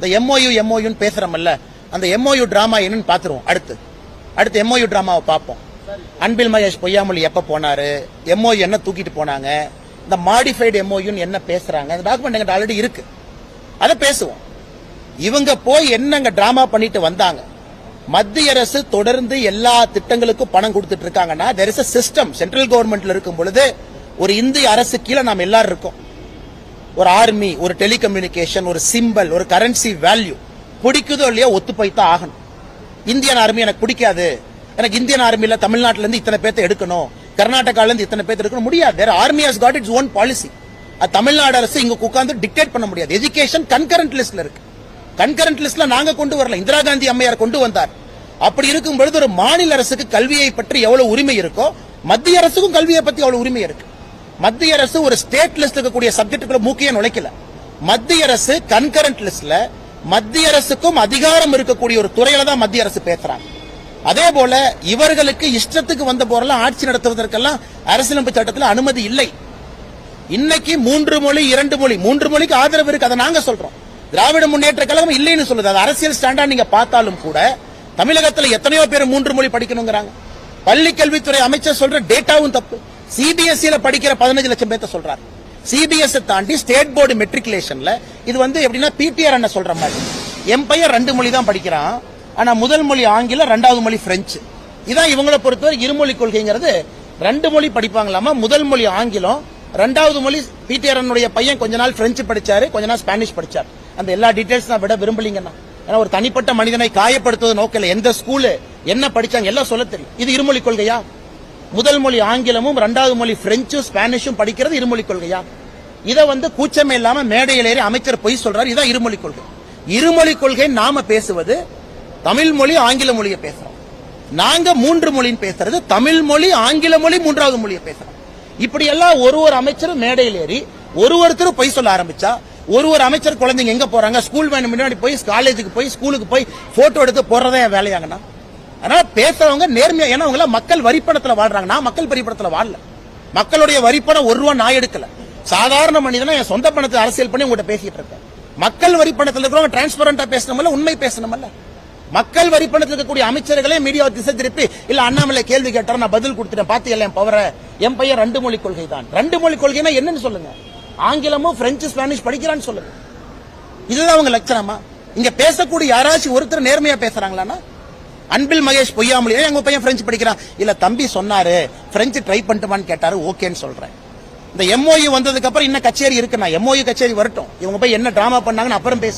இந்த எம்ஓயு பேசுறோம்ல, அந்த MoU drama என்னன்னு பாத்துருவோம். அடுத்து எம்ஓயு டிராமாவை பார்ப்போம். அன்பில் மகேஷ் பொய்யாமொழி எப்ப போனாரு, எம்ஓயு என்ன தூக்கிட்டு போனாங்க, இந்த மாடிஃபைடு எம்ஓயு என்ன பேசுறாங்க, அந்த டாக்குமெண்ட் எங்கிட்ட ஆல்ரெடி இருக்கு, அதை பேசுவோம். இவங்க போய் என்னங்க டிராமா பண்ணிட்டு வந்தாங்க. மத்திய அரசு தொடர்ந்து எல்லா திட்டங்களுக்கும் பணம் கொடுத்துட்டு இருக்காங்கன்னா, there is a system. Central கவர்மெண்ட்ல இருக்கும் பொழுது ஒரு இந்திய அரசு கீழே நாம் எல்லாரும் இருக்கோம். ஒரு ஆர்மி, ஒரு டெலிகம்யூனிகேஷன், ஒரு சிம்பல், ஒரு கரன்சி வேல்யூ பிடிக்குதோ இல்லையோ ஒத்து போய்தான் ஆகணும். இந்தியன் ஆர்மி எனக்கு பிடிக்காது, எனக்கு இந்தியன் ஆர்மியில தமிழ்நாட்டில இருந்து இத்தனை பேர்த்த எடுக்கணும், கர்நாடகால இருந்து இத்தனை பேர்த்த எடுக்கணும், முடியாது. Their army has got its own policy. Tamil Nadu அரசு இங்க உட்கார்ந்து டிக்டேட் பண்ண முடியாது. எஜுகேஷன் கன்கரண்ட் லிஸ்ட்ல இருக்கு. கன்கரண்ட் லிஸ்ட்ல நாங்க கொண்டு வரல, இந்திரா காந்தி அம்மையார் கொண்டு வந்தார். அப்படி இருக்கும் பொழுது ஒரு மாநில அரசுக்கு கல்வியை பற்றி எவ்வளவு உரிமை இருக்கோ, மத்திய அரசுக்கும் கல்வியை பற்றி எவ்வளவு உரிமை இருக்கு. மத்திய அரசு ஒரு ஸ்டேட் லிஸ்ட் இருக்கக்கூடிய சப்ஜெக்டுக்குள்ள மூக்கிய நுழைக்கல. மத்திய அரசு கன்கரண்ட் லிஸ்ட்ல மத்திய அரசுக்கும் அதிகாரம் இருக்கக்கூடிய ஒரு துறையில தான் மத்திய அரசு பேசுறாங்க. அதே போல இவர்களுக்கு இஷ்டத்துக்கு வந்த போறெல்லாம் ஆட்சி நடத்துவதற்கெல்லாம் அரசியலமைப்பு சட்டத்தில் அனுமதி இல்லை. இன்னைக்கு 3 மொழி 2 மொழி 3 மொழிக்கு ஆதரவு இருக்கு, அதை நாங்க சொல்றோம். திராவிட முன்னேற்ற கழகம் இல்லைன்னு சொல்லுது. அது அரசியல் ஸ்டாண்டா நீங்க பார்த்தாலும் கூட தமிழகத்தில் எத்தனையோ பேர் 3 மொழி படிக்கணுங்கிறாங்க. பள்ளி கல்வித்துறை அமைச்சர் சொல்ற டேட்டாவும் தப்பு. சிபிஎஸ்இல படிக்கிற 15 லட்சம் பேர்த்த சொல்றாரு. சிபிஎஸ் தாண்டி ஸ்டேட் போர்டு மெட்ரிகுலேஷன்ல இது எப்படின்னா பிடிஆர் என்ன சொல்ற மாதிரி, என் பையன் 2 மொழி தான் படிக்கிறான், ஆனா முதல் மொழி ஆங்கிலம், 2வது மொழி பிரெஞ்சு. இதான் இவங்களை பொறுத்தவரை இருமொழி கொள்கைங்கிறது. 2 மொழி படிப்பாங்களாமா, முதல் மொழி ஆங்கிலம், 2வது மொழி. பிடிஆர் பையன் கொஞ்ச நாள் பிரெஞ்சு படிச்சாரு, கொஞ்ச நாள் ஸ்பானிஷ் படிச்சாரு. அந்த எல்லா டீடைல்ஸ் நான் விட விரும்பலீங்கன்னா, ஏன்னா ஒரு தனிப்பட்ட மனிதனை காயப்படுத்துவது நோக்கல. எந்த ஸ்கூலு என்ன படிச்சாங்க எல்லாம் சொல்ல தெரியும். இது இருமொழி கொள்கையா? முதல் மொழி ஆங்கிலமும் 2வது மொழி பிரெஞ்சும் ஸ்பானிஷும் படிக்கிறது இருமொழி கொள்கையா? இதை கூச்சமே இல்லாம மேடையில் ஏறி அமைச்சர் பொய் சொல்றாரு. இதான் இருமொழி கொள்கை. இருமொழி கொள்கை நாம பேசுவது தமிழ் மொழி ஆங்கில மொழியை பேசுறோம். நாங்க 3 மொழின்னு பேசுறது தமிழ் மொழி ஆங்கில மொழி 3வது மொழியை பேசுறோம். இப்படி எல்லாம் ஒரு அமைச்சரும் மேடையில் ஏறி ஒருத்தரும் பொய் சொல்ல ஆரம்பிச்சா, ஒரு அமைச்சர் குழந்தைங்க எங்க போறாங்க, ஸ்கூல் வேன் முன்னாடி போய் காலேஜுக்கு போய் ஸ்கூலுக்கு போய் போட்டோ எடுத்து போறதே வேலையாங்கண்ணா. அதனால பேசுறவங்க நேர்மையா, ஏன்னா அவங்க மக்கள் வரிப்பணத்துல வாழ்றாங்க. நான் மக்கள் வரிப்பணத்துல வாழல. மக்களுடைய வரிப்பணம் 1 ரூபா நான் எடுக்கல. சாதாரண மனிதனா என் சொந்த பணத்தை அரசியல் பண்ணி உங்கள்கிட்ட பேசிட்டு இருக்கேன். மக்கள் வரிப்பணத்தில் இருக்கிறவங்க டிரான்ஸ்பரண்டா பேசணும்ல, உண்மை பேசணும்ல. மக்கள் வரிப்பணத்தில் இருக்கக்கூடிய அமைச்சர்களே மீடியா திசை திருப்பி இல்ல அண்ணாமலை கேள்வி கேட்டார், நான் பதில் கொடுத்துட்டேன், பாத்து என் பவர, என் பையன் 2 மொழி கொள்கை தான். 2 மொழி கொள்கைனா என்னன்னு சொல்லுங்க. ஆங்கிலமும் பிரெஞ்சு ஸ்பானிஷ் படிக்கிறான்னு சொல்லுங்க. இதுதான் அவங்க லட்சணமா? இங்க பேசக்கூடிய யாராச்சும் ஒருத்தர் நேர்மையா பேசுறாங்களா? அன்பில் மகேஷ் பொய்யாமொழி, எங்க பையன் பிரெஞ்சு படிக்கிறான், இல்ல தம்பி சொன்னாரு பிரெஞ்சு ட்ரை பண்ணிட்டுமான்னு கேட்டாரு, ஓகேன்னு சொல்றேன். இந்த எம்ஓயு வந்ததுக்கு அப்புறம் இன்னும் கச்சேரி இருக்கு. நான் எம்ஓயு கச்சேரி வரட்டும், இவங்க போய் என்ன டிராமா பண்ணாங்கன்னு அப்புறம் பேச